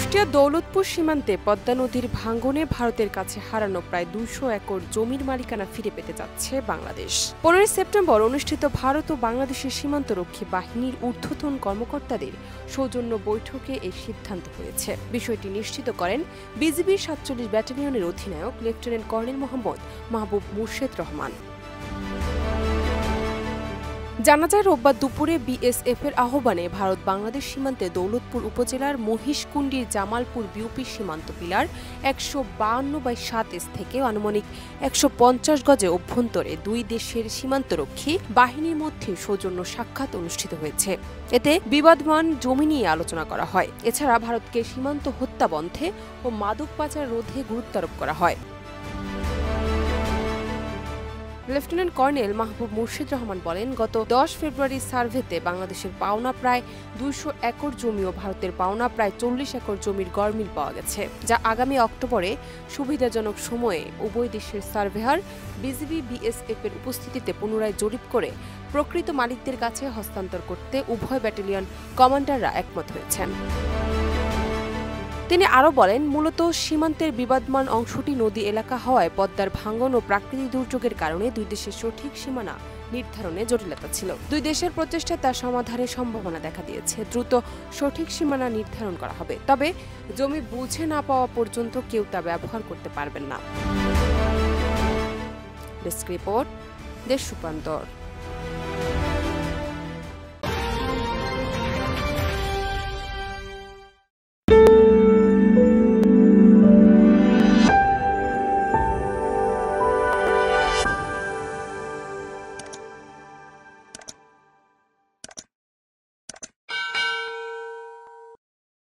কুষ্টিয়া দৌলতপুর সীমান্তে পদ্মা নদীর ভাঙনে ভারতের কাছে হারানো প্রায় ২০০ একর জমির মালিকানা ফিরে পেতে যাচ্ছে বাংলাদেশ। ১৫ সেপ্টেম্বর অনুষ্ঠিত ভারত ও বাংলাদেশের সীমান্তরক্ষী বাহিনীর ঊর্ধ্বতন কর্মকর্তাদের সৌজন্য বৈঠকে এই সিদ্ধান্ত হয়েছে। বিষয়টি নিশ্চিত করেন বিজিবির ৪৭ ব্যাটালিয়নের অধিনায়ক লেফটেন্যান্ট কর্নেল মোহাম্মদ মাহবুব মুর্শেদ রহমান। জানা যায়, রোববার দুপুরে বিএসএফের আহ্বানে ভারত বাংলাদেশ সীমান্তে দৌলতপুর উপজেলার মহিষকুণ্ডির জামালপুর বিওপি সীমান্ত পিলার ১৫২/৭ থেকে আনুমানিক ১৫০ গজে অভ্যন্তরে দুই দেশের সীমান্তরক্ষী বাহিনীর মধ্যে সৌজন্য সাক্ষাৎ অনুষ্ঠিত হয়েছে। এতে বিবাদমান জমি নিয়ে আলোচনা করা হয়। এছাড়া ভারতকে সীমান্ত হত্যা বন্ধে ও মাদক পাচার রোধে গুরুত্ব আরোপ করা হয়। লেফটেন্যান্ট কর্নেল মাহবুব মুর্শেদ রহমান বলেন, গত ১০ ফেব্রুয়ারি সার্ভেতে বাংলাদেশের পাওনা প্রায় ২০০ একর জমি ও ভারতের পাওনা প্রায় ৪০ একর জমির গড়মিল পাওয়া গেছে, যা আগামী অক্টোবরে সুবিধাজনক সময়ে উভয় দেশের সার্ভেয়ার বিজিবি বিএসএফের উপস্থিতিতে পুনরায় জরিপ করে প্রকৃত মালিকদের কাছে হস্তান্তর করতে উভয় ব্যাটালিয়ন কমান্ডাররা একমত হয়েছেন। তিনি আরও বলেন, মূলত সীমান্তের বিবাদমান অংশটি নদী এলাকা হওয়ায় পদ্মার ভাঙন ও প্রাকৃতিক দুর্যোগের কারণে দুই দেশের সঠিক সীমানা নির্ধারণে জটিলতা ছিল। দুই দেশের প্রচেষ্টায় তার সমাধানের সম্ভাবনা দেখা দিয়েছে। দ্রুত সঠিক সীমানা নির্ধারণ করা হবে, তবে জমি বুঝে না পাওয়া পর্যন্ত কেউ তা ব্যবহার করতে পারবেন না। ডেস্ক রিপোর্ট, দেশ রূপান্তর।